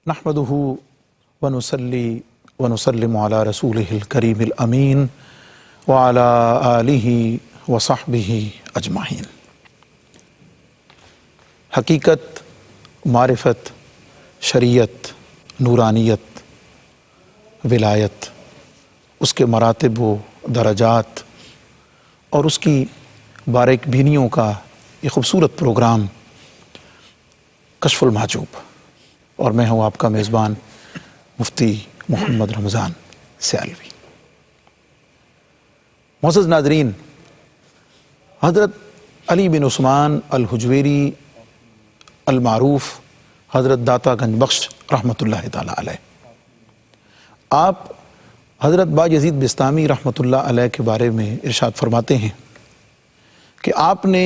نحمدہ ونصلی ونسلم علی رسولہ الکریم الامین وعلی آلہ وصحبہ اجمعین۔ حقیقت، معرفت، شریعت، نورانیت، ولایت، اس کے مراتب و درجات اور اس کی باریک بینیوں کا یہ خوبصورت پروگرام کشف المحجوب، اور میں ہوں آپ کا میزبان مفتی محمد رمضان سیالوی۔ معزز ناظرین، حضرت علی بن عثمان الحجویری المعروف حضرت داتا گنج بخش رحمۃ اللہ تعالیٰ علیہ، آپ حضرت بایزید بسطامی رحمۃ اللہ علیہ کے بارے میں ارشاد فرماتے ہیں کہ آپ نے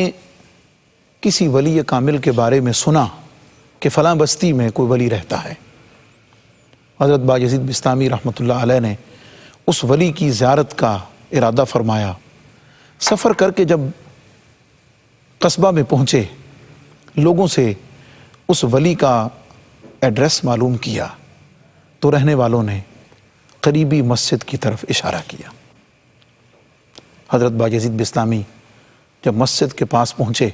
کسی ولی کامل کے بارے میں سنا کہ فلاں بستی میں کوئی ولی رہتا ہے۔ حضرت بایزید بسطامی رحمۃ اللہ علیہ نے اس ولی کی زیارت کا ارادہ فرمایا۔ سفر کر کے جب قصبہ میں پہنچے، لوگوں سے اس ولی کا ایڈریس معلوم کیا تو رہنے والوں نے قریبی مسجد کی طرف اشارہ کیا۔ حضرت بایزید بسطامی جب مسجد کے پاس پہنچے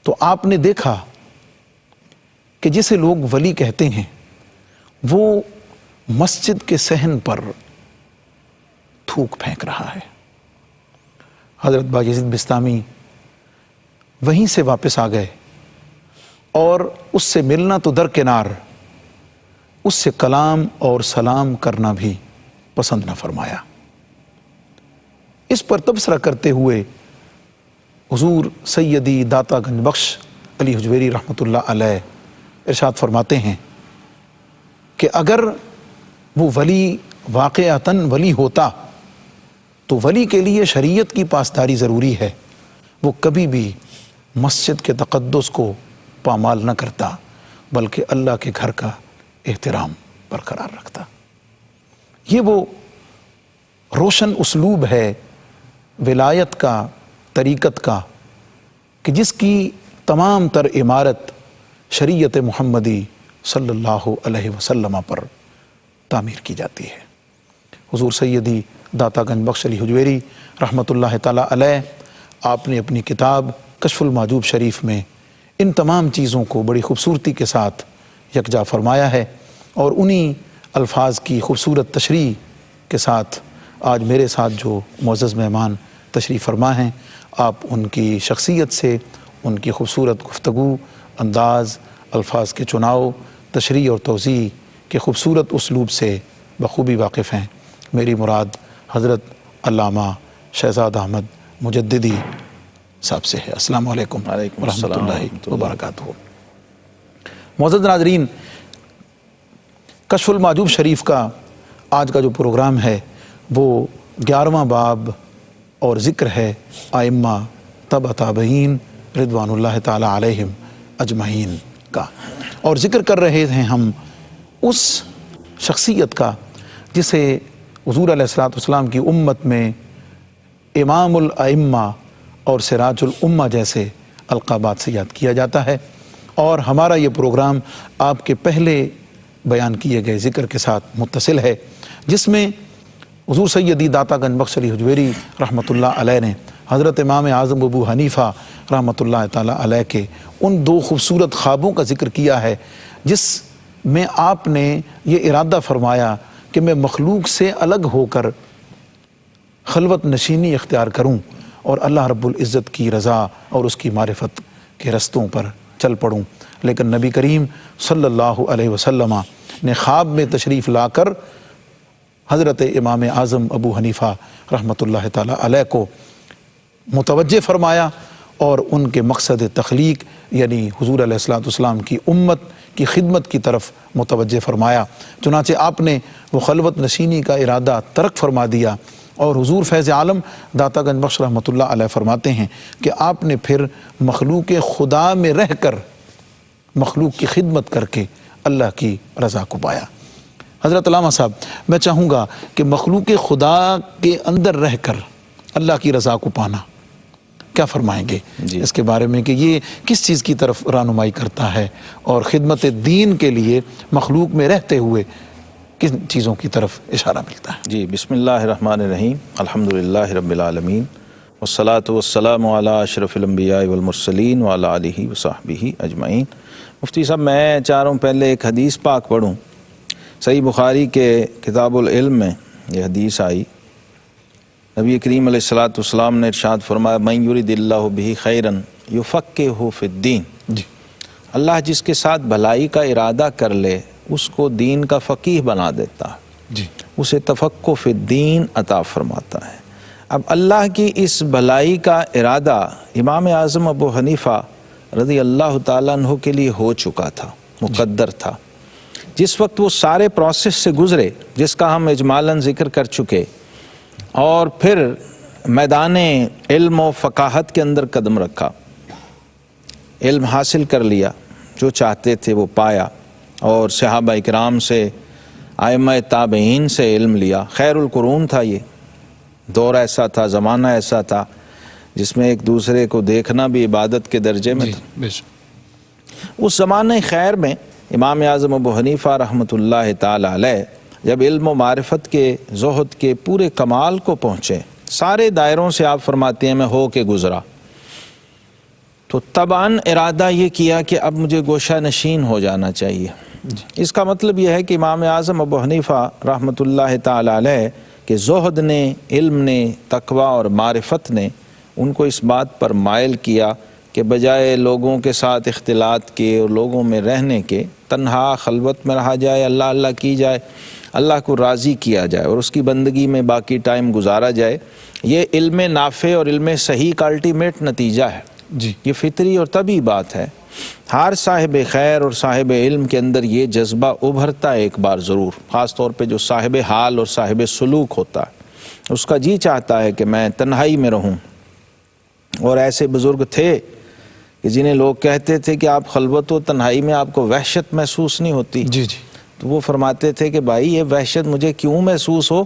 تو آپ نے دیکھا کہ جسے لوگ ولی کہتے ہیں وہ مسجد کے صحن پر تھوک پھینک رہا ہے۔ حضرت بایزید بسطامی وہیں سے واپس آ گئے اور اس سے ملنا تو درکنار، اس سے کلام اور سلام کرنا بھی پسند نہ فرمایا۔ اس پر تبصرہ کرتے ہوئے حضور سیدی داتا گنج بخش علی حجویری رحمۃ اللہ علیہ ارشاد فرماتے ہیں کہ اگر وہ ولی واقعتاً ولی ہوتا تو ولی کے لیے شریعت کی پاسداری ضروری ہے، وہ کبھی بھی مسجد کے تقدس کو پامال نہ کرتا بلکہ اللہ کے گھر کا احترام برقرار رکھتا۔ یہ وہ روشن اسلوب ہے ولایت کا، طریقت کا، کہ جس کی تمام تر عمارت شریعت محمدی صلی اللہ علیہ وسلم پر تعمیر کی جاتی ہے۔ حضور سیدی داتا گنج بخش علی حجویری رحمۃ اللہ تعالیٰ علیہ، آپ نے اپنی کتاب کشف المحجوب شریف میں ان تمام چیزوں کو بڑی خوبصورتی کے ساتھ یکجا فرمایا ہے، اور انہی الفاظ کی خوبصورت تشریح کے ساتھ آج میرے ساتھ جو معزز مہمان تشریف فرما ہیں، آپ ان کی شخصیت سے، ان کی خوبصورت گفتگو، انداز، الفاظ کے چناؤ، تشریح اور توضیح کے خوبصورت اسلوب سے بخوبی واقف ہیں۔ میری مراد حضرت علامہ شہزاد احمد مجددی صاحب سے ہے۔ السلام علیکم ورحمۃ اللہ وبرکاتہ۔ معزز ناظرین، کشف المحجوب شریف کا آج کا جو پروگرام ہے وہ 11واں باب اور ذکر ہے ائمہ تبع تابعین رضوان اللہ تعالی علیہم اجمعین کا، اور ذکر کر رہے ہیں ہم اس شخصیت کا جسے حضور علیہ الصلوۃ والسلام کی امت میں امام الائمہ اور سراج الامہ جیسے القابات سے یاد کیا جاتا ہے، اور ہمارا یہ پروگرام آپ کے پہلے بیان کیے گئے ذکر کے ساتھ متصل ہے، جس میں حضور سیدی داتا گنج بخش علی حجویری رحمۃ اللہ علیہ نے حضرت امام اعظم ابو حنیفہ رحمۃ اللہ تعالیٰ علیہ کے ان دو خوبصورت خوابوں کا ذکر کیا ہے، جس میں آپ نے یہ ارادہ فرمایا کہ میں مخلوق سے الگ ہو کر خلوت نشینی اختیار کروں اور اللہ رب العزت کی رضا اور اس کی معرفت کے رستوں پر چل پڑوں۔ لیکن نبی کریم صلی اللہ علیہ وسلم نے خواب میں تشریف لا کر حضرت امام اعظم ابو حنیفہ رحمۃ اللہ تعالیٰ علیہ کو متوجہ فرمایا اور ان کے مقصد تخلیق یعنی حضور علیہ الصلوۃ والسلام کی امت کی خدمت کی طرف متوجہ فرمایا۔ چنانچہ آپ نے وہ خلوت نشینی کا ارادہ ترک فرما دیا، اور حضور فیض عالم داتا گنج بخش رحمۃ اللہ علیہ فرماتے ہیں کہ آپ نے پھر مخلوق خدا میں رہ کر مخلوق کی خدمت کر کے اللہ کی رضا کو پایا۔ حضرت علامہ صاحب، میں چاہوں گا کہ مخلوق خدا کے اندر رہ کر اللہ کی رضا کو پانا کیا فرمائیں گے جی اس کے بارے میں کہ یہ کس چیز کی طرف رہنمائی کرتا ہے اور خدمت دین کے لیے مخلوق میں رہتے ہوئے کن چیزوں کی طرف اشارہ ملتا ہے؟ جی بسم اللہ الرحمن الرحیم، الحمدللہ رب العالمین، والصلاة والسلام علی اشرف الانبیاء والمرسلین وعلی آلہ وصحبہ اجمعین۔ مفتی صاحب میں چاہ رہا ہوں پہلے ایک حدیث پاک پڑھوں۔ صحیح بخاری کے کتاب العلم میں یہ حدیث آئی، نبی کریم علیہ الصلوۃ والسلام نے ارشاد فرمایا من یرید اللہ بہ خیرا یفقہہ فی الدین، جی اللہ جس کے ساتھ بھلائی کا ارادہ کر لے اس کو دین کا فقیہ بنا دیتا ہے، جی اسے تفقہ فی الدین عطا فرماتا ہے۔ اب اللہ کی اس بھلائی کا ارادہ امام اعظم ابو حنیفہ رضی اللہ تعالیٰ عنہ کے لیے ہو چکا تھا، مقدر تھا۔ جس وقت وہ سارے پروسیس سے گزرے جس کا ہم اجمالاً ذکر کر چکے، اور پھر میدان علم و فقاہت کے اندر قدم رکھا، علم حاصل کر لیا، جو چاہتے تھے وہ پایا، اور صحابہ اکرام سے، ائمہ تابعین سے علم لیا۔ خیر القرون تھا، یہ دور ایسا تھا، زمانہ ایسا تھا جس میں ایک دوسرے کو دیکھنا بھی عبادت کے درجے میں جی تھا۔ بے شک۔ اس زمانہ خیر میں امام اعظم ابو حنیفہ رحمۃ اللہ تعالی علیہ جب علم و معرفت کے، زہد کے پورے کمال کو پہنچے، سارے دائروں سے آپ فرماتے ہیں میں ہو کے گزرا، تو طبعاً ارادہ یہ کیا کہ اب مجھے گوشہ نشین ہو جانا چاہیے۔ اس کا مطلب یہ ہے کہ امام اعظم ابو حنیفہ رحمۃ اللہ تعالی علیہ کہ زہد نے، علم نے، تقوی اور معرفت نے ان کو اس بات پر مائل کیا کہ بجائے لوگوں کے ساتھ اختلاط کے اور لوگوں میں رہنے کے، تنہا خلوت میں رہا جائے، اللہ اللہ کی جائے، اللہ کو راضی کیا جائے اور اس کی بندگی میں باقی ٹائم گزارا جائے۔ یہ علم نافع اور علم صحیح کا الٹیمیٹ نتیجہ ہے، جی یہ فطری اور طبعی بات ہے۔ ہر صاحب خیر اور صاحب علم کے اندر یہ جذبہ ابھرتا ہے ایک بار ضرور، خاص طور پہ جو صاحب حال اور صاحب سلوک ہوتا ہے، اس کا جی چاہتا ہے کہ میں تنہائی میں رہوں۔ اور ایسے بزرگ تھے کہ جنہیں لوگ کہتے تھے کہ آپ خلوت و تنہائی میں آپ کو وحشت محسوس نہیں ہوتی، جی جی تو وہ فرماتے تھے کہ بھائی یہ وحشت مجھے کیوں محسوس ہو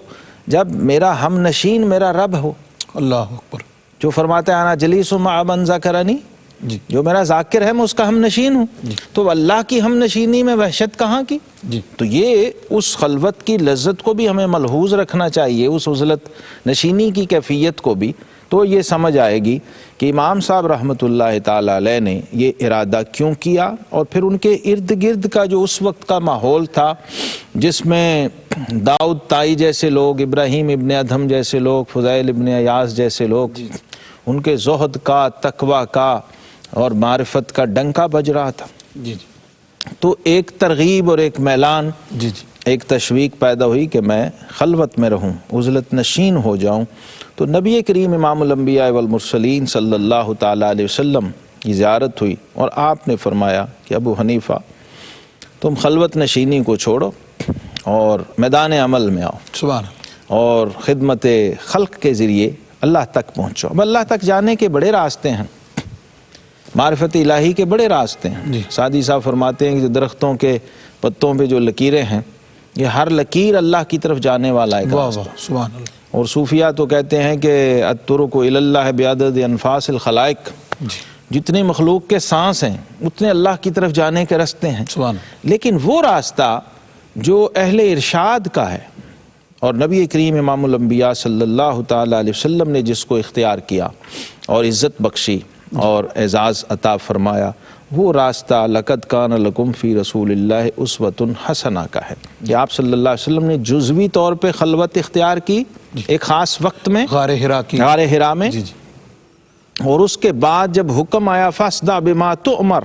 جب میرا ہم نشین میرا رب ہو، اللہ اکبر۔ جو فرماتے ہیں انا جلیس مع من ذکرنی، جی جو میرا ذاکر ہے میں اس کا ہم نشین ہوں، تو اللہ کی ہم نشینی میں وحشت کہاں کی؟ جی تو یہ اس خلوت کی لذت کو بھی ہمیں ملحوظ رکھنا چاہیے، اس عزلت نشینی کی کیفیت کو بھی، تو یہ سمجھ آئے گی کہ امام صاحب رحمۃ اللہ تعالی علیہ نے یہ ارادہ کیوں کیا، اور پھر ان کے ارد گرد کا جو اس وقت کا ماحول تھا جس میں داؤد طائی جیسے لوگ، ابراہیم ابن ادہم جیسے لوگ، فضیل ابن ایاز جیسے لوگ، ان کے زہد کا، تقوی کا اور معرفت کا ڈنکا بج رہا تھا، جی جی تو ایک ترغیب اور ایک میلان، جی جی ایک تشویق پیدا ہوئی کہ میں خلوت میں رہوں، عزلت نشین ہو جاؤں۔ تو نبی کریم امام الانبیاء والمرسلین صلی اللہ تعالیٰ علیہ وسلم کی زیارت ہوئی، اور آپ نے فرمایا کہ ابو حنیفہ تم خلوت نشینی کو چھوڑو اور میدان عمل میں آؤ، سبحان اللہ۔ اور خدمت خلق کے ذریعے اللہ تک پہنچو۔ اب اللہ تک جانے کے بڑے راستے ہیں، معرفت الہی کے بڑے راستے ہیں۔ جی سعدی صاحب فرماتے ہیں کہ جو درختوں کے پتوں پہ جو لکیریں ہیں، یہ ہر لکیر اللہ کی طرف جانے والا ایک واہ راستہ۔ واہ سبحان اللہ۔ اور صوفیہ تو کہتے ہیں کہ الطرق الی اللہ بعدد انفاس الخلائق، جی جتنے مخلوق کے سانس ہیں اتنے اللہ کی طرف جانے کے راستے ہیں، سبحان لیکن وہ راستہ جو اہل ارشاد کا ہے اور نبی کریم امام الانبیاء صلی اللہ تعالیٰ علیہ وسلم نے جس کو اختیار کیا اور عزت بخشی اور اعزاز عطا فرمایا، وہ راستہ لقد کان لکم فی رسول اللہ اسوۃ حسنہ کا ہے کہ آپ صلی اللہ علیہ وسلم نے جزوی طور پہ خلوت اختیار کی ایک خاص وقت میں، غار حرا کی، غار حرا میں، جی جی اور اس کے بعد جب حکم آیا فاصدع بما تؤمر،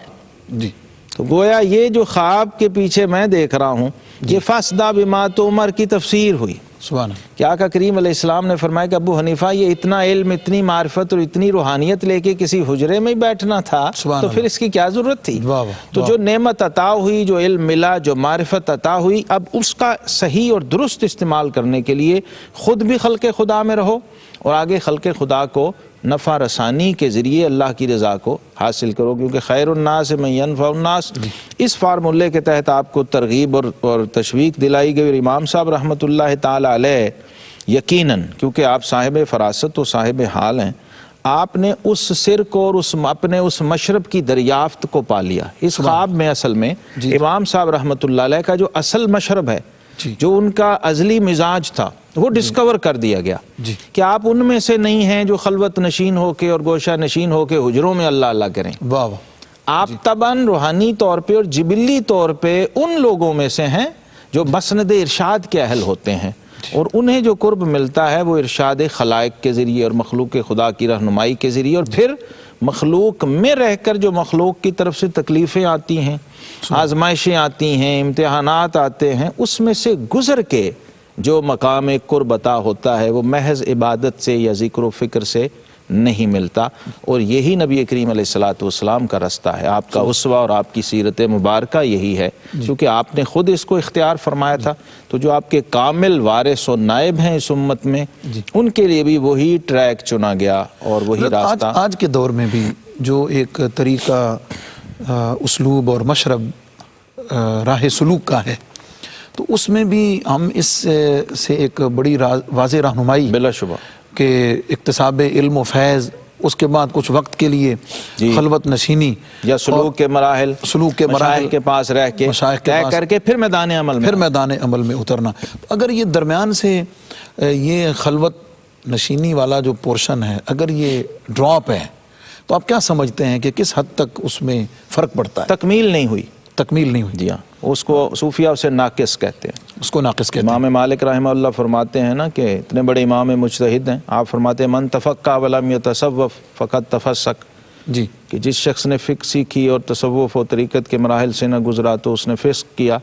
جی تو گویا یہ جو خواب کے پیچھے میں دیکھ رہا ہوں یہ فاصدع بما تؤمر کی تفسیر ہوئی سبحان اللہ۔ کہ آقا کریم علیہ السلام نے فرمایا کہ ابو حنیفہ یہ اتنا علم، اتنی معرفت اور اتنی روحانیت لے کے کسی حجرے میں ہی بیٹھنا تھا سبحان تو پھر اس کی کیا ضرورت تھی؟ واہ واہ تو جو نعمت عطا ہوئی، جو علم ملا، جو معرفت عطا ہوئی، اب اس کا صحیح اور درست استعمال کرنے کے لیے خود بھی خلق خدا میں رہو اور آگے خلق خدا کو نفع رسانی کے ذریعے اللہ کی رضا کو حاصل کرو، کیونکہ خیر الناس من ینفع الناس، اس فارمولے کے تحت آپ کو ترغیب اور تشویق دلائی گئی۔ اور امام صاحب رحمۃ اللہ تعالی علیہ یقیناً، کیونکہ آپ صاحب فراست و صاحب حال ہیں، آپ نے اس سر کو اور اپنے اس مشرب کی دریافت کو پا لیا اس خواب میں۔ اصل میں امام صاحب رحمۃ اللہ علیہ کا جو اصل مشرب ہے، جو ان کا ازلی مزاج تھا، وہ ڈسکور کر دیا گیا کہ آپ ان میں سے نہیں ہیں جو خلوت نشین ہو کے اور گوشہ نشین ہو کے حجروں میں اللہ اللہ کریں۔ واہ واہ۔ آپ طبعاً روحانی طور پہ اور جبلی طور پہ ان لوگوں میں سے ہیں جو مسند ارشاد کے اہل ہوتے ہیں، اور انہیں جو قرب ملتا ہے وہ ارشاد خلائق کے ذریعے اور مخلوق خدا کی رہنمائی کے ذریعے، اور پھر مخلوق میں رہ کر جو مخلوق کی طرف سے تکلیفیں آتی ہیں، آزمائشیں آتی ہیں، امتحانات آتے ہیں، اس میں سے گزر کے جو مقام قرب عطا ہوتا ہے وہ محض عبادت سے یا ذکر و فکر سے نہیں ملتا، اور یہی نبی کریم علیہ الصلوۃ والسلام کا رستہ ہے، آپ کا اسوہ اور آپ کی سیرت مبارکہ یہی ہے، کیونکہ آپ نے خود اس کو اختیار فرمایا تھا۔ تو جو آپ کے کامل وارث و نائب ہیں اس امت میں، ان کے لیے بھی وہی ٹریک چنا گیا اور وہی راستہ۔ آج کے دور میں بھی جو ایک طریقہ اسلوب اور مشرب راہ سلوک کا ہے، تو اس میں بھی ہم اس سے ایک بڑی واضح رہنمائی بلا شبہ کہ اکتساب علم و فیض، اس کے بعد کچھ وقت کے لیے خلوت نشینی یا سلوک کے مراحل، مشائخ کے پاس رہ کے طے کر کے پھر میدان عمل میں اترنا۔ اگر یہ درمیان سے یہ خلوت نشینی والا جو پورشن ہے، اگر یہ ڈراپ ہے، تو آپ کیا سمجھتے ہیں کہ کس حد تک اس میں فرق پڑتا ہے؟ تکمیل نہیں ہوئی۔ جی ہاں، اس کو صوفیہ اسے ناقص کہتے ہیں، اس کو ناقص کہتے ہیں۔ امام مالک رحمہ اللہ فرماتے ہیں نا کہ اتنے بڑے امام مجتہد ہیں، آپ فرماتے ہیں من تفقہ ولم یتصوف فقد تفسق، جی، کہ جس شخص نے فقہ سیکھی اور تصوف و طریقت کے مراحل سے نہ گزرا تو اس نے فسق کیا،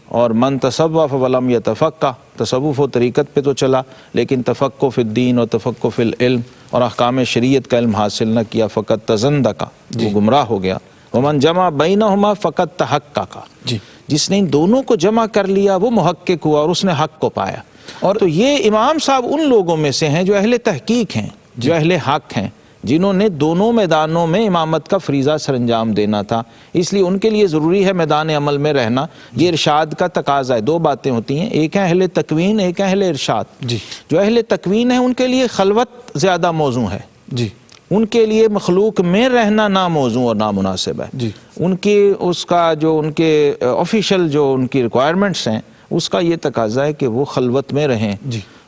اور من تصوف ولم یتفقہ، تصوف و طریقت پہ تو چلا لیکن تفقہ فی الدین اور تفقہ فی العلم اور احکام شریعت کا علم حاصل نہ کیا، فقط تزندقہ، وہ گمراہ ہو گیا۔ ومن جمع بینہما فقط تحققہ، جس نے ان دونوں کو جمع کر لیا وہ محقق ہوا اور اس نے حق کو پایا۔ اور تو یہ امام صاحب ان لوگوں میں سے ہیں جو اہل تحقیق ہیں، جو اہل حق ہیں، جنہوں نے دونوں میدانوں میں امامت کا فریضہ سر انجام دینا تھا، اس لیے ان کے لیے ضروری ہے میدان عمل میں رہنا۔ یہ ارشاد کا تقاضا ہے، دو باتیں ہوتی ہیں، ایک ہے اہل تکوین، ایک ہے اہل ارشاد۔ جو اہل تکوین ہے ان کے لیے خلوت زیادہ موزوں ہے، ان کے لیے مخلوق میں رہنا ناموزوں اور نامناسب ہے۔ ان کی اس کا جو ان کے آفیشل جو ان کی ریکوائرمنٹس ہیں، اس کا یہ تقاضا ہے کہ وہ خلوت میں رہیں،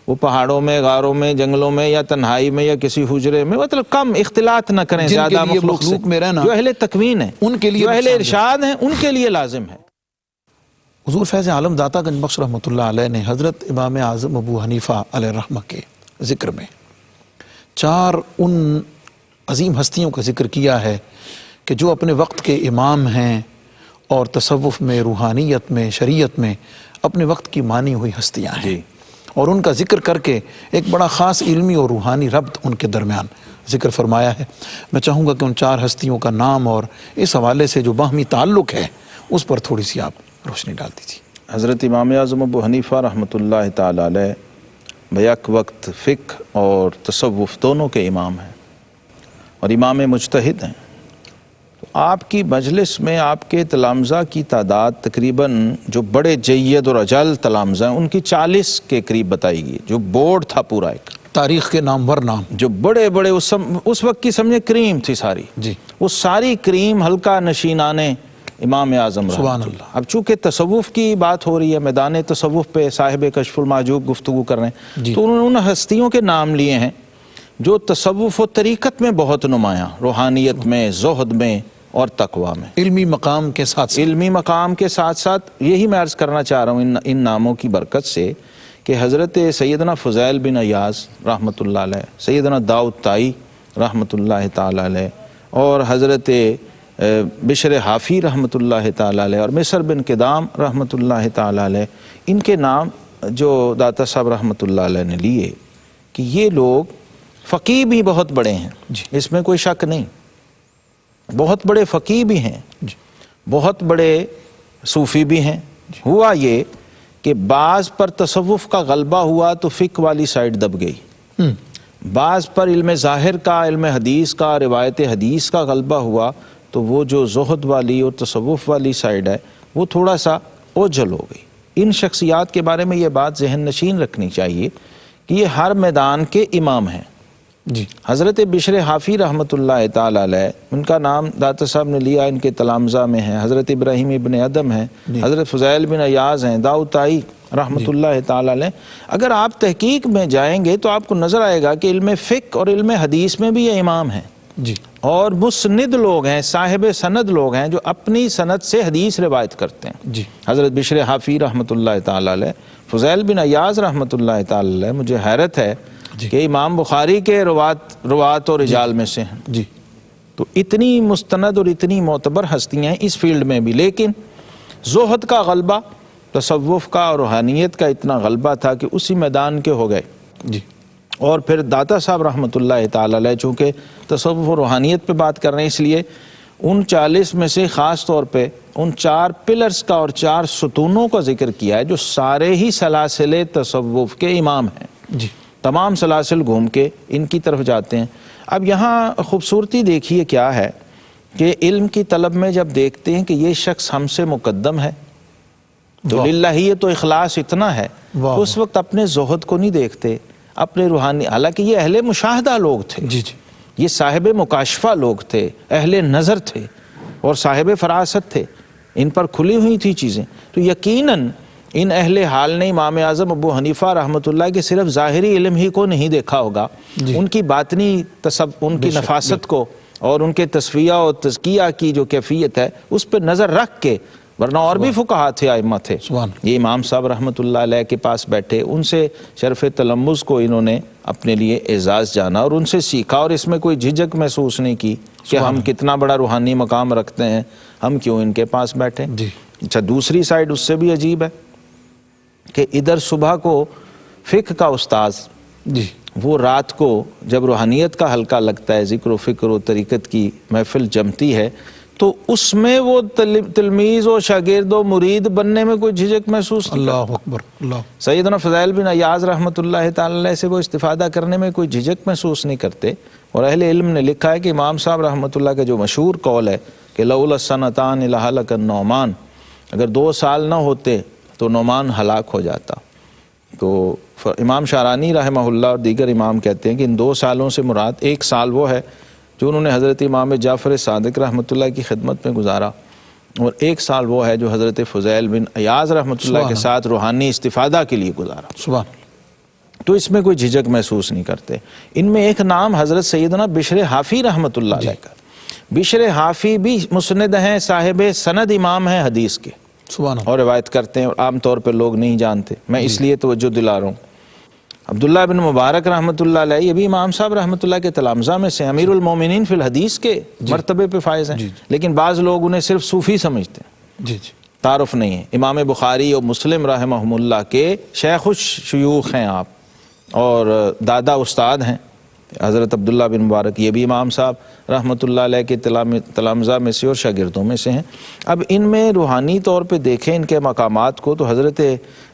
وہ پہاڑوں میں، غاروں میں، جنگلوں میں یا تنہائی میں یا کسی حجرے میں، مطلب کم اختلاط نہ کریں زیادہ مخلوق میں رہنا۔ جو اہل تکوین ہیں، ان کے لیے، جو اہل ارشاد ہیں، ان کے لیے لازم ہے۔ حضور فیض عالم داتا گنج بخش رحمۃ اللہ علیہ نے حضرت امام اعظم ابو حنیفہ علیہ الرحمہ کے ذکر میں 4 ان عظیم ہستیوں کا ذکر کیا ہے کہ جو اپنے وقت کے امام ہیں اور تصوف میں، روحانیت میں، شریعت میں اپنے وقت کی مانی ہوئی ہستیاں ہیں، اور ان کا ذکر کر کے ایک بڑا خاص علمی اور روحانی ربط ان کے درمیان ذکر فرمایا ہے۔ میں چاہوں گا کہ ان 4 ہستیوں کا نام اور اس حوالے سے جو باہمی تعلق ہے اس پر تھوڑی سی آپ روشنی ڈال دیجیے۔ حضرت امام اعظم ابو حنیفہ رحمۃ اللہ تعالی علیہ بیک وقت فقہ اور تصوف دونوں کے امام ہیں اور امام مجتہد ہیں۔ تو آپ کی مجلس میں آپ کے تلامذہ کی تعداد تقریباً، جو بڑے جید اور اجل تلامذہ ہیں، ان کی 40 کے قریب بتائی گئی، جو بورڈ تھا پورا ایک تاریخ کے نامور نام، جو بڑے بڑے اس وقت کی سمجھے کریم تھی ساری، وہ ساری کریم حلقہ نشینانے امام اعظم سبحان اللہ۔ اب چونکہ تصوف کی بات ہو رہی ہے، میدان تصوف پہ صاحب کشف المحجوب گفتگو کر رہے ہیں، تو انہوں نے ان ہستیوں کے نام لیے ہیں جو تصوف و طریقت میں بہت نمایاں، روحانیت میں، زہد میں اور تقوی میں، علمی مقام کے ساتھ علمی مقام کے ساتھ ساتھ۔ یہی میں عرض کرنا چاہ رہا ہوں ان ناموں کی برکت سے کہ حضرت سیدنا فضیل بن ایاز رحمۃ اللہ علیہ، سیدنا داؤد طائی رحمۃ اللہ تعالی علیہ، اور حضرت بشر حافی رحمۃ اللہ تعالی علیہ، اور مصر بن قدام رحمۃ اللہ تعالی علیہ، ان کے نام جو داتا صاحب رحمۃ اللہ علیہ نے لیے کہ یہ لوگ فقیہ بھی بہت بڑے ہیں، اس میں کوئی شک نہیں، بہت بڑے فقیہ بھی ہیں، بہت بڑے صوفی بھی ہیں۔ ہوا یہ کہ بعض پر تصوف کا غلبہ ہوا تو فقہ والی سائڈ دب گئی، بعض پر علم ظاہر کا، علم حدیث کا، روایت حدیث کا غلبہ ہوا تو وہ جو زہد والی اور تصوف والی سائڈ ہے وہ تھوڑا سا اوجھل ہو گئی۔ ان شخصیات کے بارے میں یہ بات ذہن نشین رکھنی چاہیے کہ یہ ہر میدان کے امام ہیں، جی حضرت بشر حافی رحمۃ اللہ تعالی علیہ، ان کا نام داتا صاحب نے لیا، ان کے تلامذہ میں ہیں حضرت ابراہیم ابن ادم ہیں، حضرت فضیل بن ایاز ہیں، داؤد طائی رحمۃ اللہ تعالی علیہ۔ اگر آپ تحقیق میں جائیں گے تو آپ کو نظر آئے گا کہ علم فقہ اور علم حدیث میں بھی یہ امام ہیں، جی اور مسند لوگ ہیں، صاحب سند لوگ ہیں، جو اپنی سند سے حدیث روایت کرتے ہیں۔ جی حضرت بشر حافی رحمۃ اللہ تعالی علیہ، فضیل بن ایاز رحمۃ اللہ تعالی علیہ، مجھے حیرت ہے کہ امام بخاری کے روات اور رجال میں سے ہیں۔ جی تو اتنی مستند اور اتنی معتبر ہستیاں ہیں اس فیلڈ میں بھی، لیکن زہد کا غلبہ، تصوف کا اور روحانیت کا اتنا غلبہ تھا کہ اسی میدان کے ہو گئے۔ جی اور پھر داتا صاحب رحمۃ اللہ تعالی علیہ چونکہ تصوف و روحانیت پہ بات کر رہے ہیں، اس لیے ان 40 میں سے خاص طور پہ ان 4 پلرز کا اور 4 ستونوں کا ذکر کیا ہے جو سارے ہی سلاسل تصوف کے امام ہیں۔ جی تمام سلاسل گھوم کے ان کی طرف جاتے ہیں۔ اب یہاں خوبصورتی دیکھیے کیا ہے کہ علم کی طلب میں جب دیکھتے ہیں کہ یہ شخص ہم سے مقدم ہے تو للہیت و اخلاص اتنا ہے، اس وقت اپنے زہد کو نہیں دیکھتے، اپنے روحانی، حالانکہ یہ اہل مشاہدہ لوگ تھے، جی جی یہ صاحب مکاشفہ لوگ تھے، اہل نظر تھے اور صاحب فراست تھے، ان پر کھلی ہوئی تھی چیزیں۔ تو یقیناً ان اہل حال نے امام اعظم ابو حنیفہ رحمۃ اللہ کے صرف ظاہری علم ہی کو نہیں دیکھا ہوگا، ان کی باطنی ان کی نفاست کو اور ان کے تصفیہ اور تزکیہ کی جو کیفیت ہے اس پہ نظر رکھ کے، ورنہ اور بھی فقہا تھے، ائمہ تھے، یہ امام صاحب رحمۃ اللہ علیہ کے پاس بیٹھے، ان سے شرف تلمذ کو انہوں نے اپنے لیے اعزاز جانا اور ان سے سیکھا، اور اس میں کوئی جھجک محسوس نہیں کی کہ ہم کتنا بڑا روحانی مقام رکھتے ہیں، ہم کیوں ان کے پاس بیٹھے۔ اچھا، دوسری سائڈ اس سے بھی عجیب ہے کہ ادھر صبح کو فقہ کا استاذ، جی وہ رات کو جب روحانیت کا حلقہ لگتا ہے، ذکر و فکر و طریقت کی محفل جمتی ہے، تو اس میں وہ تلمیذ و شاگرد و مرید بننے میں کوئی جھجک محسوس نہیں کرتا۔ اللہ اکبر، اللہ سیدنا فضیل بن ایاز رحمۃ اللہ تعالی علیہ سے وہ استفادہ کرنے میں کوئی جھجک محسوس نہیں کرتے، اور اہل علم نے لکھا ہے کہ امام صاحب رحمۃ اللہ کا جو مشہور قول ہے کہ لولا السنتان لہلک النعمان، اگر 2 سال نہ ہوتے تو نعمان ہلاک ہو جاتا۔ تو امام شارانی رحمہ اللہ اور دیگر امام کہتے ہیں کہ ان 2 سالوں سے مراد 1 سال وہ ہے جو انہوں نے حضرت امام جعفر صادق رحمۃ اللہ کی خدمت میں گزارا، اور 1 سال وہ ہے جو حضرت فضیل بن ایاز رحمۃ اللہ کے ساتھ روحانی استفادہ کے لیے گزارا۔ سبحان۔ تو اس میں کوئی جھجک محسوس نہیں کرتے۔ ان میں ایک نام حضرت سیدنا بشر حافی رحمۃ اللہ علیہ کا، بشر حافی بھی مسند ہیں، صاحب سند امام ہیں حدیث کے، سبحان اللہ، اور روایت کرتے ہیں، اور عام طور پہ لوگ نہیں جانتے، میں اس لیے توجہ دلا رہا ہوں۔ عبداللہ بن مبارک رحمۃ اللہ علیہ، یہ بھی امام صاحب رحمۃ اللہ کے تلامذہ میں سے، امیر المومنین فی الحدیث کے مرتبے پہ فائز ہیں، لیکن بعض لوگ انہیں صرف صوفی سمجھتے ہیں، جی جی تعارف نہیں ہے۔ امام بخاری اور مسلم رحمہم اللہ کے شیخ الشیوخ ہیں آپ، اور دادا استاد ہیں حضرت عبداللہ بن مبارک، یہ بھی امام صاحب رحمۃ اللہ علیہ کے تلامذہ میں سے اور شاگردوں میں سے ہیں۔ اب ان میں روحانی طور پہ دیکھیں ان کے مقامات کو، تو حضرت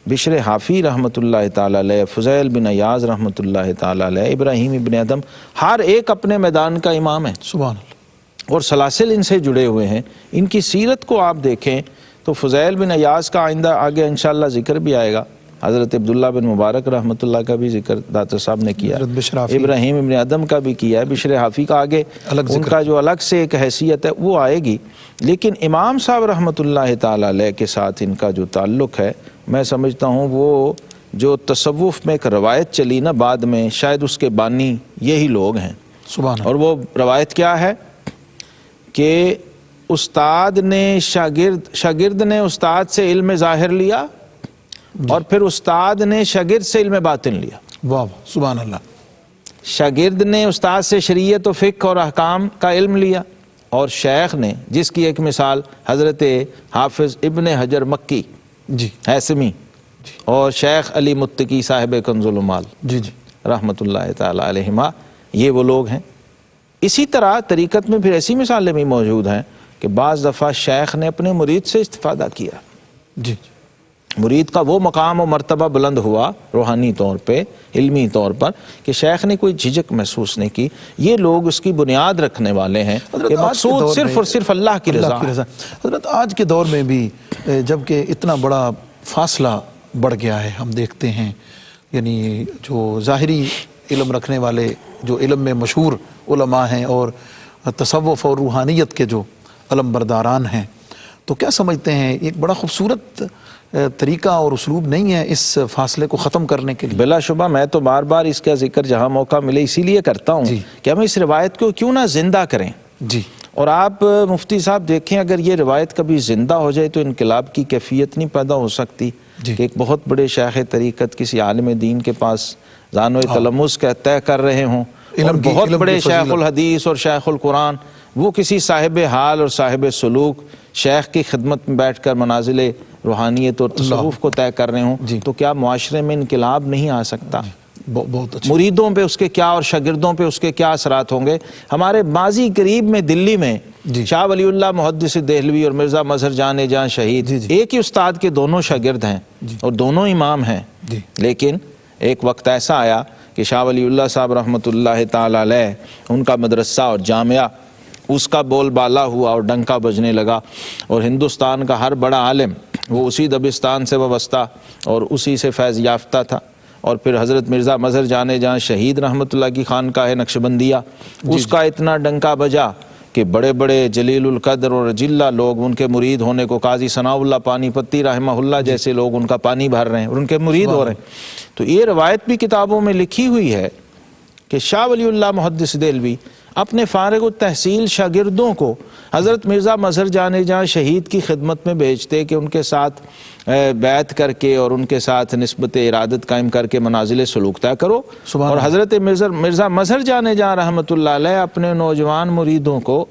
بشر حافی رحمۃ اللہ تعالی علیہ، فضیل بن ایاز رحمۃ اللہ تعالی علیہ، ابراہیم ابن ادم، ہر ایک اپنے میدان کا امام ہے، سبحان اللہ، اور سلاسل ان سے جڑے ہوئے ہیں۔ ان کی سیرت کو آپ دیکھیں تو فضیل بن ایاز کا آئندہ آگے انشاءاللہ ذکر بھی آئے گا، حضرت عبداللہ بن مبارک رحمۃ اللہ کا بھی ذکر داتا صاحب نے کیا، ابراہیم ابن ادم کا بھی کیا ہے، بشر حافی کا آگے ان کا جو الگ سے ایک حیثیت ہے وہ آئے گی۔ لیکن امام صاحب رحمۃ اللہ تعالی علیہ کے ساتھ ان کا جو تعلق ہے، میں سمجھتا ہوں وہ جو تصوف میں ایک روایت چلی نا بعد میں، شاید اس کے بانی یہی لوگ ہیں، سبحان اللہ۔ اور وہ روایت کیا ہے کہ استاد نے شاگرد نے استاد سے علم ظاہر لیا، اور پھر استاد نے شاگرد سے علم باطن لیا۔ واہ، سبحان اللہ۔ شاگرد نے استاد سے شریعت و فقہ اور احکام کا علم لیا، اور شیخ نے، جس کی ایک مثال حضرت حافظ ابن حجر مکی جی ہیثمی اور شیخ علی متقی صاحب کنز المال جی جی رحمۃ اللہ تعالی علیہما، یہ وہ لوگ ہیں۔ اسی طرح طریقت میں پھر ایسی مثالیں بھی موجود ہیں کہ بعض دفعہ شیخ نے اپنے مرید سے استفادہ کیا، جی مرید کا وہ مقام و مرتبہ بلند ہوا روحانی طور پہ، علمی طور پر، کہ شیخ نے کوئی جھجک محسوس نہیں کی۔ یہ لوگ اس کی بنیاد رکھنے والے ہیں کہ مقصود صرف اور صرف اللہ کی رضا۔ حضرت آج کے دور میں بھی جبکہ اتنا بڑا فاصلہ بڑھ گیا ہے، ہم دیکھتے ہیں یعنی جو ظاہری علم رکھنے والے جو علم میں مشہور علماء ہیں اور تصوف اور روحانیت کے جو علم برداران ہیں، تو کیا سمجھتے ہیں ایک بڑا خوبصورت طریقہ اور اسلوب نہیں ہے اس فاصلے کو ختم کرنے کے لیے؟ بلا شبہ میں تو بار بار اس کا ذکر جہاں موقع ملے اسی لیے کرتا ہوں کہ ہم اس روایت کو کیوں نہ زندہ کریں. جی. اور آپ مفتی صاحب دیکھیں، اگر یہ روایت کبھی زندہ ہو جائے تو انقلاب کی کیفیت نہیں پیدا ہو سکتی کہ ایک بہت بڑے شیخ طریقت کسی عالم دین کے پاس زانو تلمس کا طے کر رہے ہوں، اور بہت بڑے شیخ الحدیث اور شیخ القرآن وہ کسی صاحب حال اور صاحب سلوک شیخ کی خدمت میں بیٹھ کر منازل روحانیت اور تصوف کو طے کر رہے ہوں، تو کیا معاشرے میں انقلاب نہیں آ سکتا؟ بہت اچھا. مریدوں پہ اس کے کیا اور شاگردوں پہ اس کے کیا اثرات ہوں گے؟ ہمارے ماضی قریب میں دلی میں شاہ ولی اللہ محدث دہلوی اور مرزا مظہر جان جہاں شہید ایک ہی استاد کے دونوں شاگرد ہیں اور دونوں امام ہیں، لیکن ایک وقت ایسا آیا کہ شاہ ولی اللہ صاحب رحمۃ اللہ تعالی علیہ ان کا مدرسہ اور جامعہ اس کا بول بالا ہوا اور ڈنکا بجنے لگا، اور ہندوستان کا ہر بڑا عالم وہ اسی دبستان سے وابستہ اور اسی سے فیض یافتہ تھا. اور پھر حضرت مرزا مظہر جان جہاں شہید رحمۃ اللہ کی خانقاہ نقشبندیہ اس کا اتنا ڈنکا بجا کہ بڑے بڑے جلیل القدر اور اجلہ لوگ ان کے مرید ہونے کو، قاضی ثناء اللہ پانی پتی رحمہ اللہ جیسے لوگ ان کا پانی بھر رہے ہیں اور ان کے مرید ہو رہے ہیں. تو یہ روایت بھی کتابوں میں لکھی ہوئی ہے کہ شاہ ولی اللہ محدث دہلوی اپنے فارغ التحصیل شاگردوں کو حضرت مرزا مظہر جان جہاں شہید کی خدمت میں بھیجتے کہ ان کے ساتھ بیعت کر کے اور ان کے ساتھ نسبت ارادت قائم کر کے منازل سلوک طے کرو. اور حضرت مرزا مظہر جان جہاں رحمۃ اللہ علیہ اپنے نوجوان مریدوں کو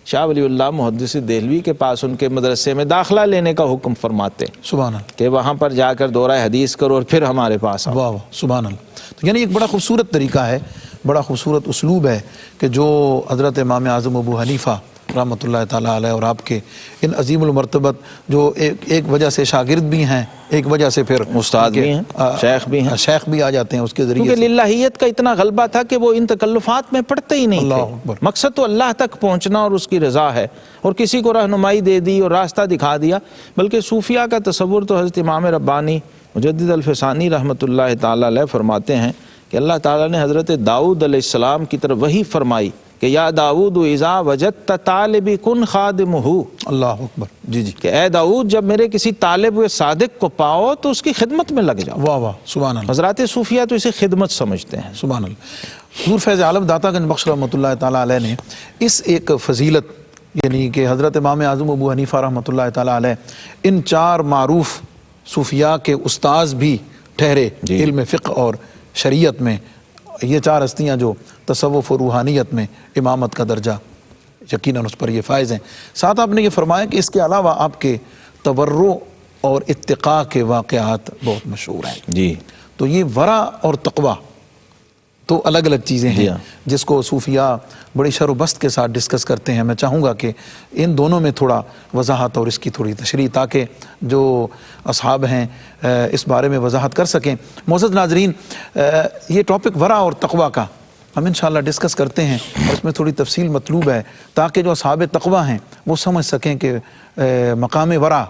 شاہ ولی اللہ محدث دہلوی کے پاس ان کے مدرسے میں داخلہ لینے کا حکم فرماتے سبحان اللہ کہ وہاں پر جا کر دورہ حدیث کرو اور پھر ہمارے پاس آؤ. واہ واہ سبحان اللہ. تو یعنی ایک بڑا خوبصورت طریقہ ہے، بڑا خوبصورت اسلوب ہے کہ جو حضرت امام اعظم ابو حنیفہ رحمۃ اللہ تعالیٰ علیہ اور آپ کے ان عظیم المرتبت جو ایک وجہ سے شاگرد بھی ہیں، ایک وجہ سے پھر استاد بھی ہیں، شیخ بھی ہیں، شیخ بھی آ جاتے ہیں اس کے ذریعے کیونکہ للہیت کا اتنا غلبہ تھا کہ وہ ان تکلفات میں پڑتے ہی نہیں تھے. مقصد تو اللہ تک پہنچنا اور اس کی رضا ہے، اور کسی کو رہنمائی دے دی اور راستہ دکھا دیا. بلکہ صوفیاء کا تصور تو حضرت امام ربانی مجدد الفسانی رحمۃ اللہ تعالیٰ علیہ فرماتے ہیں کہ اللہ تعالیٰ نے حضرت داؤد علیہ السلام کی طرف وحی فرمائی کہ یا داؤد اذا وجدت طالب کن خادمہ. اللہ اکبر. جی جی. کہ اے داؤد جب میرے کسی طالب صادق کو پاؤ تو اس کی خدمت میں لگ جاؤ. واہ واہ سبحان اللہ. حضرات صوفیہ تو اسے خدمت سمجھتے ہیں. سبحان اللہ. حضور فیض عالم داتا گنج بخش رحمۃ اللہ تعالیٰ علیہ نے اس ایک فضیلت یعنی کہ حضرت امام اعظم ابو حنیفہ رحمۃ اللہ تعالیٰ علیہ ان چار معروف صوفیاء کے استاذ بھی ٹھہرے علم فقہ اور شریعت میں. یہ چار ہستیاں جو تصوف و روحانیت میں امامت کا درجہ یقیناً اس پر یہ فائز ہیں. ساتھ آپ نے یہ فرمایا کہ اس کے علاوہ آپ کے تورع اور اتقاء کے واقعات بہت مشہور ہیں. جی. تو یہ ورع اور تقوی تو الگ الگ چیزیں ہیں جس کو صوفیاء بڑی شر و بست کے ساتھ ڈسکس کرتے ہیں. میں چاہوں گا کہ ان دونوں میں تھوڑا وضاحت اور اس کی تھوڑی تشریح تاکہ جو اصحاب ہیں اس بارے میں وضاحت کر سکیں. معزز ناظرین، یہ ٹاپک ورع اور تقوی کا ہم انشاءاللہ ڈسکس کرتے ہیں اور اس میں تھوڑی تفصیل مطلوب ہے تاکہ جو اصحاب تقوی ہیں وہ سمجھ سکیں کہ مقام ورع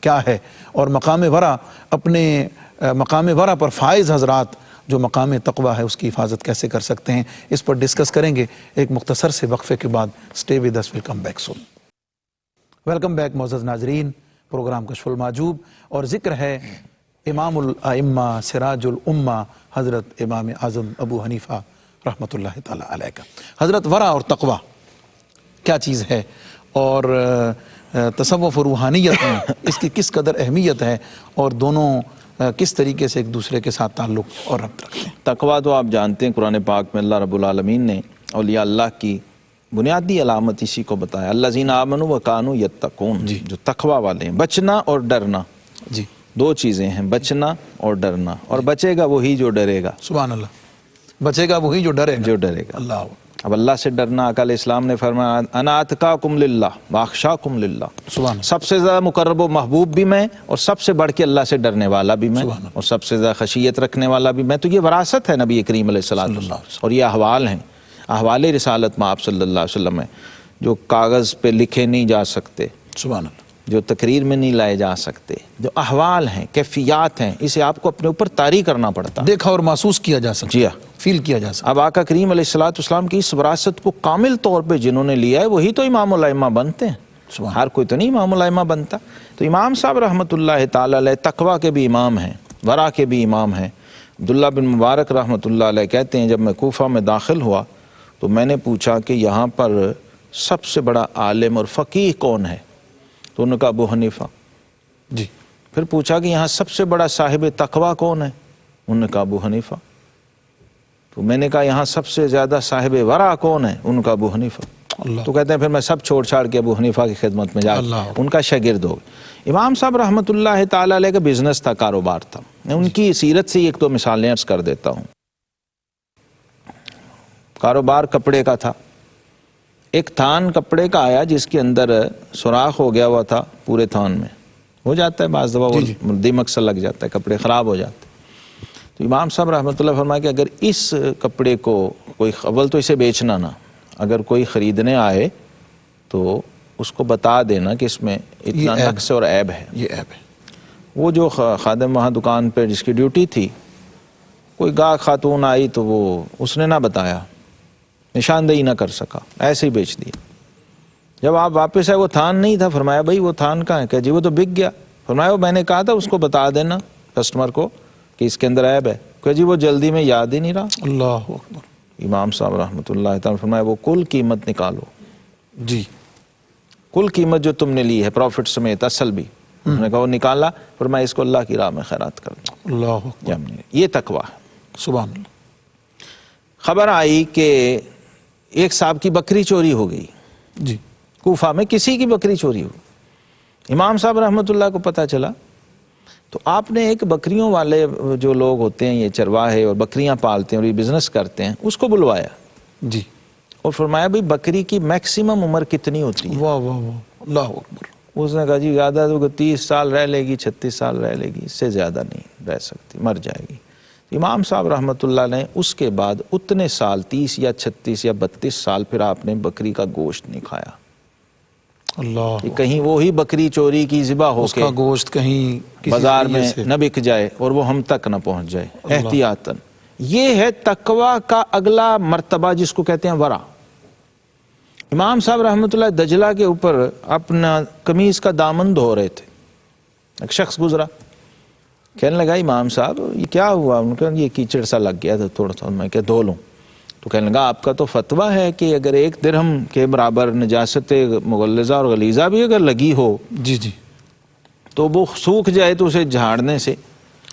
کیا ہے، اور مقام ورع اپنے مقام ورع پر فائز حضرات جو مقام تقوی ہے اس کی حفاظت کیسے کر سکتے ہیں، اس پر ڈسکس کریں گے ایک مختصر سے وقفے کے بعد. Stay with us, welcome back soon. Welcome back معزز ناظرین، پروگرام کشف المحجوب اور ذکر ہے امام الائمہ سراج الامہ حضرت امام اعظم ابو حنیفہ رحمۃ اللہ تعالیٰ علیہ کا. حضرت ورع اور تقوی کیا چیز ہے اور تصوف و روحانیت میں اس کی کس قدر اہمیت ہے اور دونوں کس طریقے سے ایک دوسرے کے ساتھ تعلق اور ربط رکھتے ہیں. تقوی تو آپ جانتے ہیں قرآن پاک میں اللہ رب العالمین نے اولیاء اللہ کی بنیادی علامت اسی کو بتایا، الذین آمنوا وکانوا یتقون. جو تقوی والے ہیں، بچنا اور ڈرنا. جی. دو چیزیں ہیں، بچنا اور ڈرنا. اور بچے گا وہی جو ڈرے گا. سبحان اللہ. بچے گا وہی جو ڈرے گا. اللہ. اب اللہ سے ڈرنا، آقا علیہ السلام نے فرمایا انا اتقاکم للہ واخشاکم للہ. سبحان. سب سے زیادہ مقرب و محبوب بھی میں، اور سب سے بڑھ کے اللہ سے ڈرنے والا بھی میں، اور سب سے زیادہ خشیت رکھنے والا بھی میں. تو یہ وراثت ہے نبی کریم علیہ السلام، اور یہ احوال ہیں، احوال رسالت میں آپ صلی اللہ علیہ وسلم ہیں جو کاغذ پہ لکھے نہیں جا سکتے، سبحان اللہ، جو تقریر میں نہیں لائے جا سکتے، جو احوال ہیں، کیفیات ہیں، اسے آپ کو اپنے اوپر طاری کرنا پڑتا، دیکھا اور محسوس کیا جا سکتا. جی ہاں. فیل کیا جا سکتا اب آقا کریم علیہ الصلوۃ والسلام کی اس وراثت کو کامل طور پہ جنہوں نے لیا ہے وہی تو امام الائمہ بنتے ہیں، سبحان ہر کوئی تو نہیں امام الائمہ بنتا۔ تو امام صاحب رحمۃ اللہ تعالی علیہ تقویٰ کے بھی امام ہیں، ورع کے بھی امام ہیں۔ عبداللہ بن مبارک رحمۃ اللہ علیہ کہتے ہیں جب میں کوفہ میں داخل ہوا تو میں نے پوچھا کہ یہاں پر سب سے بڑا عالم اور فقیہ کون ہے؟ تو انہوں نے کہا ابو حنیفہ۔ جی پھر پوچھا کہ یہاں سب سے بڑا صاحب تقویٰ کون ہے؟ انہوں نے کہا ابو حنیفہ۔ تو میں نے کہا یہاں سب سے زیادہ صاحب ورع کون ہے؟ انہوں نے کہا ابو حنیفہ۔ اللہ تو کہتے ہیں پھر میں سب چھوڑ چھاڑ کے ابو حنیفہ کی خدمت میں جا اللہ ان کا شاگرد ہو گیا۔ امام صاحب رحمۃ اللہ تعالی علیہ کا بزنس تھا، کاروبار تھا۔ میں ان کی سیرت سے ایک دو مثالیں عرض کر دیتا ہوں۔ کاروبار کپڑے کا تھا، ایک تھان کپڑے کا آیا جس کے اندر سوراخ ہو گیا ہوا تھا پورے تھان میں، ہو جاتا ہے بعض دفعہ وہ دیمک سے لگ جاتا ہے، کپڑے خراب ہو جاتے ہیں۔ تو امام صاحب رحمۃ اللہ فرمایا کہ اگر اس کپڑے کو کوئی اول تو اسے بیچنا نہ، اگر کوئی خریدنے آئے تو اس کو بتا دینا کہ اس میں اتنا نقص اور عیب ہے۔ یہ عیب ہے۔ وہ جو خادم وہاں دکان پہ جس کی ڈیوٹی تھی، کوئی گاہک خاتون آئی تو وہ اس نے نہ بتایا، نشاندہی نہ کر سکا، ایسے ہی بیچ دیا۔ جب آپ واپس آئے وہ تھان نہیں تھا، فرمایا بھائی وہ تھان کہاں ہے؟ کہ جی وہ تو بک گیا۔ فرمایا وہ میں نے کہا تھا اس کو بتا دینا کسٹمر کو کہ اس کے اندر عیب ہے، کہ جی وہ جلدی میں یاد ہی نہیں رہا۔ اللہ اکبر۔ امام صاحب رحمۃ اللہ تعالیٰ فرمایا وہ کل قیمت نکالو، جی کل قیمت جو تم نے لی ہے پروفٹ سمیت اصل بھی، انہوں نے کہا وہ نکالا، فرمایا اس کو اللہ کی راہ میں خیرات کر دو۔ اللہ اکبر۔ یہ تقویٰ ہے۔ سبحان اللہ۔ خبر آئی کہ ایک صاحب کی بکری چوری ہو گئی، جی کوفہ میں کسی کی بکری چوری ہو گئی۔ امام صاحب رحمۃ اللہ کو پتہ چلا تو آپ نے ایک بکریوں والے جو لوگ ہوتے ہیں، یہ چرواہے اور بکریاں پالتے ہیں اور یہ بزنس کرتے ہیں، اس کو بلوایا جی اور فرمایا بھائی بکری کی میکسیمم عمر کتنی ہوتی ہے؟ واہ واہ واہ، اللہ اکبر۔ اس نے کہا جی زیادہ تو 30 سال رہ لے گی، 36 سال رہ لے گی، اس سے زیادہ نہیں رہ سکتی، مر جائے گی۔ امام صاحب رحمۃ اللہ نے اس کے بعد اتنے سال 30 یا 36 یا 32 سال پھر آپ نے بکری کا گوشت نہیں کھایا اللہ، کہ کہیں وہی بکری چوری کی ذبح ہو اس کے کا گوشت کہیں کسی بازار ذریعے میں سے- نہ بک جائے اور وہ ہم تک نہ پہنچ جائے اللہ۔ احتیاطاً۔ یہ ہے تقویٰ کا اگلا مرتبہ جس کو کہتے ہیں ورع۔ امام صاحب رحمۃ اللہ دجلہ کے اوپر اپنا قمیض کا دامن دھو رہے تھے، ایک شخص گزرا، کہنے لگا امام صاحب یہ کیا ہوا؟ ان کا یہ کیچڑ سا لگ گیا تھا تھوڑا سا، میں کہ دھو لوں۔ تو کہنے لگا آپ کا تو فتویٰ ہے کہ اگر 1 درہم کے برابر نجاست مغلظہ اور غلیظہ بھی اگر لگی ہو جی جی تو وہ سوکھ جائے تو اسے جھاڑنے سے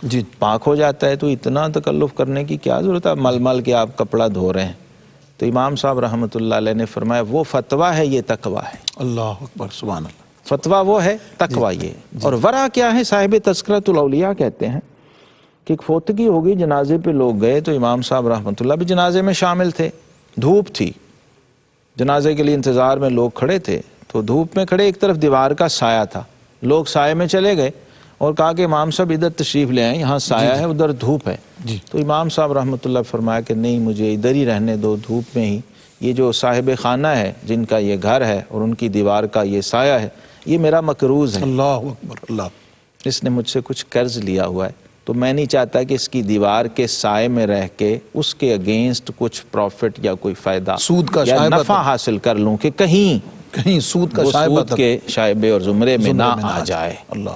جی پاک ہو جاتا ہے، تو اتنا تکلف کرنے کی کیا ضرورت ہے؟ مل مل کے آپ کپڑا دھو رہے ہیں۔ تو امام صاحب رحمۃ اللہ علیہ نے فرمایا وہ فتویٰ ہے، یہ تقویٰ ہے۔ اللہ اکبر، سبحان اللہ۔ فتویٰ وہ ہے، تقویٰ یہ۔ اور ورع کیا ہے؟ صاحب تذکرۃ الاولیاء کہتے ہیں کہ ایک فوتگی ہو گئی، جنازے پہ لوگ گئے تو امام صاحب رحمۃ اللہ بھی جنازے میں شامل تھے، دھوپ تھی، جنازے کے لیے انتظار میں لوگ کھڑے تھے، تو دھوپ میں کھڑے، ایک طرف دیوار کا سایہ تھا، لوگ سائے میں چلے گئے اور کہا کہ امام صاحب ادھر تشریف لے آئیں، یہاں سایہ ہے، ادھر دھوپ ہے۔ جی تو امام صاحب رحمۃ اللہ فرمایا کہ نہیں، مجھے ادھر ہی رہنے دو، دھوپ میں ہی۔ یہ جو صاحب خانہ ہے، جن کا یہ گھر ہے اور ان کی دیوار کا یہ سایہ ہے، یہ میرا مقروض ہے، اللہ اکبر، اللہ، اس نے مجھ سے کچھ قرض لیا ہوا ہے، تو میں نہیں چاہتا کہ اس کی دیوار کے سائے میں رہ کے اس کے اگینسٹ کچھ پروفٹ یا کوئی فائدہ سود کا یا شائبہ نفع حاصل کر لوں کہ کہیں سود کا وہ شائبہ سود تک کے شائبے اور زمرے میں نہ زمرے آ جائے۔ اللہ،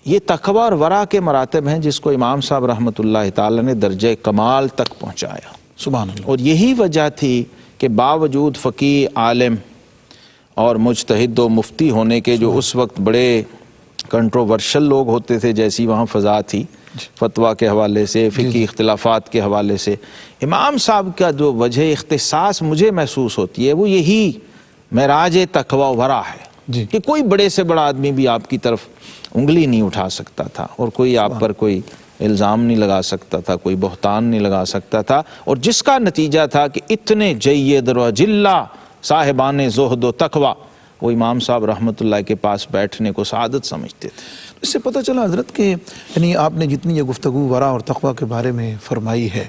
یہ تقویٰ اور ورع کے مراتب ہیں جس کو امام صاحب رحمۃ اللہ تعالی نے درجہ کمال تک پہنچایا۔ سبحان اللہ۔ اور یہی وجہ تھی کہ باوجود فقیہ، عالم اور مجتہد و مفتی ہونے کے، جو اس وقت بڑے کنٹروورشل لوگ ہوتے تھے، جیسی وہاں فضا تھی فتویٰ کے حوالے سے، فقہی اختلافات کے حوالے سے، امام صاحب کا جو وجہ اختصاص مجھے محسوس ہوتی ہے وہ یہی معراج تقویٰ و ورع ہے جی کہ کوئی بڑے سے بڑا آدمی بھی آپ کی طرف انگلی نہیں اٹھا سکتا تھا اور کوئی آپ پر کوئی الزام نہیں لگا سکتا تھا، کوئی بہتان نہیں لگا سکتا تھا، اور جس کا نتیجہ تھا کہ اتنے جید و جلہ صاحبان زہد و تقویٰ وہ امام صاحب رحمۃ اللہ کے پاس بیٹھنے کو سعادت سمجھتے تھے۔ اس سے پتہ چلا حضرت کہ یعنی آپ نے جتنی یہ گفتگو ورع اور تقویٰ کے بارے میں فرمائی ہے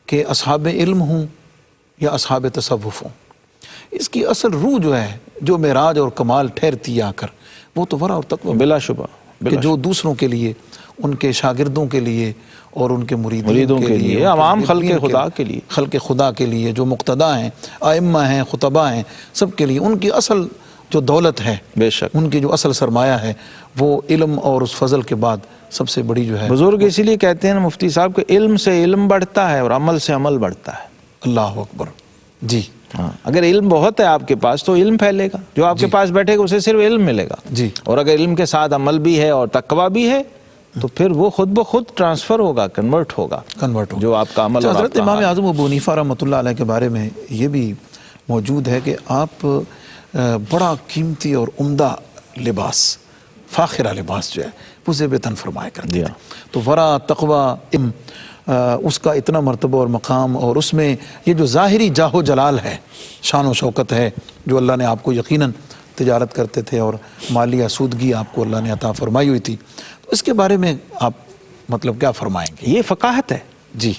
کہ اصحاب علم ہوں یا اصحاب تصوف ہوں، اس کی اصل روح جو ہے، جو معراج اور کمال ٹھہرتی آ کر، وہ تو ورع اور تقویٰ۔ بلا شبہ کہ جو دوسروں کے لیے، ان کے شاگردوں کے لیے اور ان کے مریدوں کے لیے، عوام خلق خدا کے لیے، خلق خدا کے لیے، جو مقتدا ہیں، ائمہ ہیں، خطباء ہیں، سب کے لیے ان کی اصل جو دولت ہے، بے شک ان کی جو اصل سرمایہ ہے، وہ علم اور اس فضل کے بعد سب سے بڑی جو ہے، بزرگ اسی لیے کہتے ہیں مفتی صاحب کہ علم سے علم بڑھتا ہے اور عمل سے عمل بڑھتا ہے۔ اللہ اکبر۔ جی ہاں، اگر علم بہت ہے آپ کے پاس تو علم پھیلے گا، جو آپ کے پاس بیٹھے گا اسے صرف علم ملے گا، جی، اور اگر علم کے ساتھ عمل بھی ہے اور تقویٰ بھی ہے تو پھر وہ خود بخود ٹرانسفر ہوگا، کنورٹ ہوگا جو آپ کا عمل۔ اور حضرت امام اعظم ابو حنیفہ رحمۃ اللہ علیہ کے بارے میں یہ بھی موجود ہے کہ آپ بڑا قیمتی اور عمدہ لباس، فاخرہ لباس جو ہے وہ زیب تن فرمایا کرتے ہیں، تو ورع، تقویٰ، اس کا اتنا مرتبہ اور مقام، اور اس میں یہ جو ظاہری جاہ و جلال ہے، شان و شوکت ہے، جو اللہ نے آپ کو یقیناً تجارت کرتے تھے اور مالی آسودگی آپ کو اللہ نے عطا فرمائی ہوئی تھی، تو اس کے بارے میں آپ مطلب کیا فرمائیں گے؟ یہ فقاہت ہے۔ جی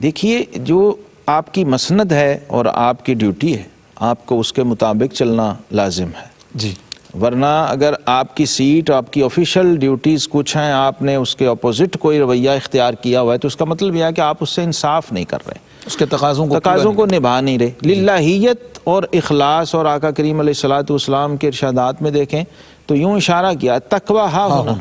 دیکھیے، جو آپ کی مسند ہے اور آپ کی ڈیوٹی ہے، آپ کو اس کے مطابق چلنا لازم ہے، جی، ورنہ اگر آپ کی سیٹ، آپ کی آفیشیل ڈیوٹیز کچھ ہیں، آپ نے اس کے اپوزٹ کوئی رویہ اختیار کیا ہوا ہے تو اس کا مطلب یہ ہے کہ آپ اس سے انصاف نہیں کر رہے، اس کے تقاضوں کو نبھا نہیں رہے۔ للہیت اور اخلاص، اور آقا کریم علیہ الصلوۃ والسلام کے ارشادات میں دیکھیں تو یوں اشارہ کیا، تقویٰ ہا ہونا،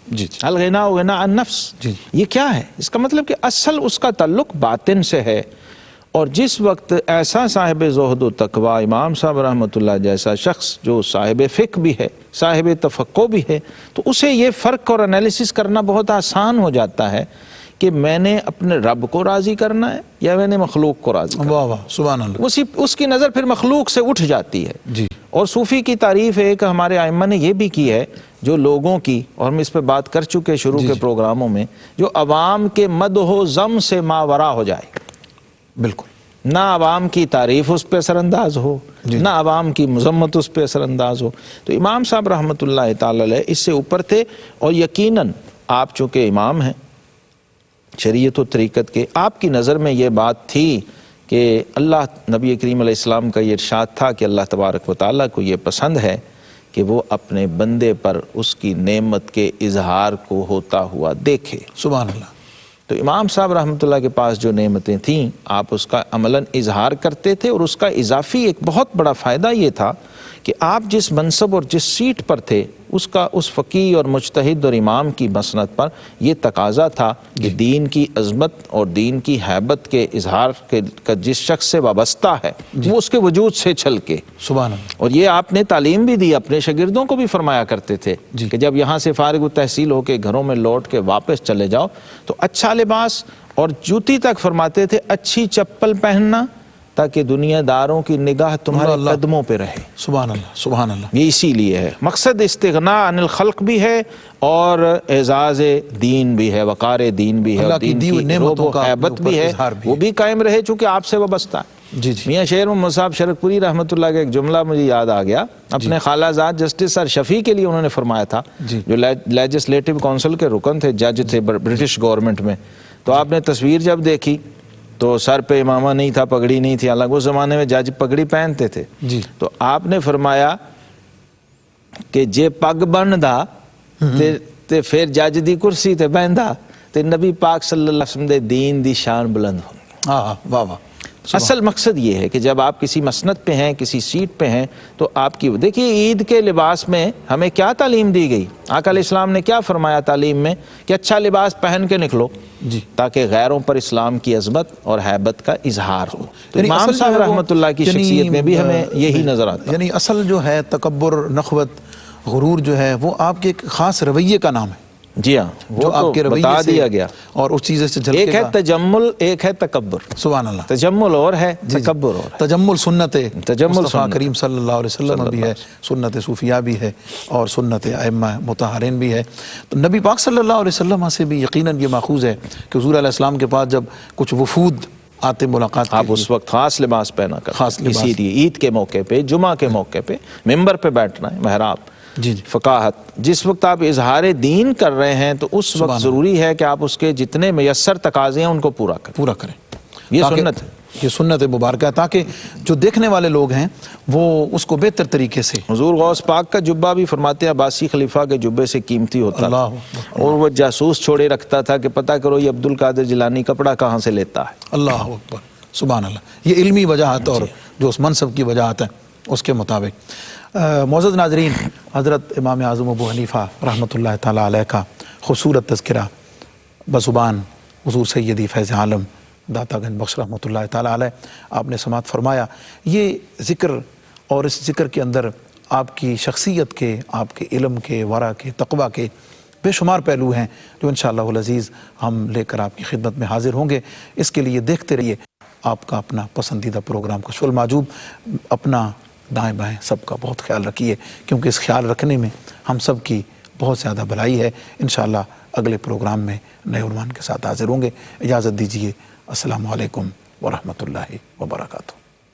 جی، الغنا غنا النفس، جی، یہ کیا ہے؟ اس کا مطلب کہ اصل اس کا تعلق باطن سے ہے، اور جس وقت ایسا صاحب زہد و تقویٰ امام صاحب رحمۃ اللہ جیسا شخص جو صاحب فقہ بھی ہے، صاحب تفقہ بھی ہے، تو اسے یہ فرق اور انالیسس کرنا بہت آسان ہو جاتا ہے کہ میں نے اپنے رب کو راضی کرنا ہے یا میں نے مخلوق کو راضی کرنا ہے۔ واہ واہ، سبحان اللہ۔ اس کی نظر پھر مخلوق سے اٹھ جاتی ہے۔ جی، اور صوفی کی تعریف ایک ہمارے ائمہ نے یہ بھی کی ہے، جو لوگوں کی، اور ہم اس پہ بات کر چکے شروع کے پروگراموں میں، جو عوام کے مدح و ذم سے ماورا ہو جائے، بالکل، نہ عوام کی تعریف اس پہ اثر انداز ہو، نہ عوام کی مذمت اس پہ اثر انداز ہو۔ تو امام صاحب رحمۃ اللہ تعالی علیہ اس سے اوپر تھے، اور یقیناً آپ چونکہ امام ہیں شریعت و طریقت کے، آپ کی نظر میں یہ بات تھی کہ اللہ، نبی کریم علیہ السلام کا یہ ارشاد تھا کہ اللہ تبارک و تعالیٰ کو یہ پسند ہے کہ وہ اپنے بندے پر اس کی نعمت کے اظہار کو ہوتا ہوا دیکھے۔ سبحان اللہ۔ تو امام صاحب رحمۃ اللہ کے پاس جو نعمتیں تھیں، آپ اس کا عملاً اظہار کرتے تھے، اور اس کا اضافی ایک بہت بڑا فائدہ یہ تھا کہ آپ جس منصب اور جس سیٹ پر تھے، اس فقیہ اور مجتہد اور امام کی مسند پر یہ تقاضا تھا کہ دین کی عظمت اور دین کی ہیبت کے اظہار کا جس شخص سے وابستہ ہے وہ اس کے وجود سے چھلکے۔ سبحان اللہ۔ اور یہ آپ نے تعلیم بھی دی، اپنے شاگردوں کو بھی فرمایا کرتے تھے کہ جب یہاں سے فارغ التحصیل ہو کے گھروں میں لوٹ کے واپس چلے جاؤ تو اچھا لباس اور جوتی تک فرماتے تھے اچھی چپل پہننا، تاکہ دنیا داروں کی نگاہ تمہارے قدموں پہ رہے۔ سبحان اللہ، سبحان اللہ۔ یہ اسی لیے ہے، مقصد استغناء عن الخلق بھی ہے اور اعزاز دین بھی ہے، وقار دین بھی ہے، اور دین کی روب و ہیبت بھی ہے، وہ بھی قائم رہے چونکہ آپ سے وابستہ ہے۔ جی جی، میاں شیر محمد صاحب شرک پوری رحمۃ اللہ کا ایک جملہ مجھے یاد آ گیا، اپنے خالہ زاد جسٹس سر شفیع کے لیے انہوں نے فرمایا تھا، جو لیجسلیٹو کونسل کے رکن تھے، جج تھے برٹش گورنمنٹ میں، تو آپ نے تصویر جب دیکھی تو سر پہ امامہ نہیں تھا، پگڑی نہیں تھی، حالانکہ اس زمانے میں جج پگڑی پہنتے تھے، تو آپ نے فرمایا کہ جے پگ بندا تے پھر جج دی کرسی تے بہندا تے نبی پاک صلی اللہ علیہ وسلم دے دین دی شان بلند ہوگی۔ ہاں، واہ واہ۔ اصل مقصد یہ ہے کہ جب آپ کسی مسند پہ ہیں، کسی سیٹ پہ ہیں، تو آپ کی دیکھیے عید کے لباس میں ہمیں کیا تعلیم دی گئی؟ آقا علیہ السلام نے کیا فرمایا تعلیم میں کہ اچھا لباس پہن کے نکلو تاکہ غیروں پر اسلام کی عظمت اور ہیبت کا اظہار ہو۔ تو امام صاحب رحمۃ اللہ کی شخصیت میں بھی ہمیں یہی نظر آتا ہے۔ یعنی اصل جو ہے تکبر، نخوت، غرور جو ہے وہ آپ کے ایک خاص رویے کا نام ہے۔ جی ہاں، وہ آپ کے رویے بتا دیا گیا، اور اس چیز سے ایک ہے تجمل، ایک ہے تکبر۔ سبحان اللہ۔ تجمل اور ہے، تکبر اور ہے۔ تجمل سنت مصطفیٰ سنت کریم صلی اللہ علیہ وسلم بھی ہے، سنت صوفیہ بھی ہے، اور سنت ائمہ مطہرین بھی ہے۔ تو نبی پاک صلی اللہ علیہ وسلم سے بھی یقیناً یہ ماخوذ ہے کہ حضور علیہ السلام کے پاس جب کچھ وفود آتے ملاقات، آپ اس وقت خاص لباس پہنا کر، خاص لباس، اسی لیے عید کے موقع پہ، جمعہ کے موقع پہ ممبر پہ بیٹھنا ہے، محراب، فقاہت، جس وقت آپ اظہار دین کر رہے ہیں تو اس وقت ضروری ہے کہ آپ اس کے جتنے میسر تقاضے ہیں ان کو پورا کریں، پورا کریں۔ یہ سنت ہے۔ یہ سنت مبارکہ ہے تاکہ جو دیکھنے والے لوگ ہیں وہ اس کو بہتر طریقے سے. حضور غوث پاک کا جبہ بھی فرماتے ہیں عباسی خلیفہ کے جبے سے قیمتی ہوتا تھا، اللہ اور وہ جاسوس چھوڑے رکھتا تھا کہ پتہ کرو یہ عبد القادر جیلانی کپڑا کہاں سے لیتا ہے. اللہ اکبر سبحان اللہ. یہ علمی وجاہت اور جو اس منصب کی وجاہت ہے اس کے مطابق. معزز ناظرین، حضرت امام اعظم ابو حنیفہ رحمۃ اللہ تعالیٰ علیہ کا خوبصورت تذکرہ بزبان حضور سیدی فیض عالم داتا گنج بخش رحمۃ اللہ تعالیٰ علیہ آپ نے سماعت فرمایا. یہ ذکر اور اس ذکر کے اندر آپ کی شخصیت کے، آپ کے علم کے، ورع کے، تقویٰ کے بے شمار پہلو ہیں جو انشاءاللہ العزیز ہم لے کر آپ کی خدمت میں حاضر ہوں گے. اس کے لیے دیکھتے رہیے آپ کا اپنا پسندیدہ پروگرام کشف المحجوب. اپنا دائیں بائیں سب کا بہت خیال رکھیے، کیونکہ اس خیال رکھنے میں ہم سب کی بہت زیادہ بھلائی ہے. انشاءاللہ اگلے پروگرام میں نئے عنوان کے ساتھ حاضر ہوں گے. اجازت دیجیے. السلام علیکم ورحمۃ اللہ وبرکاتہ.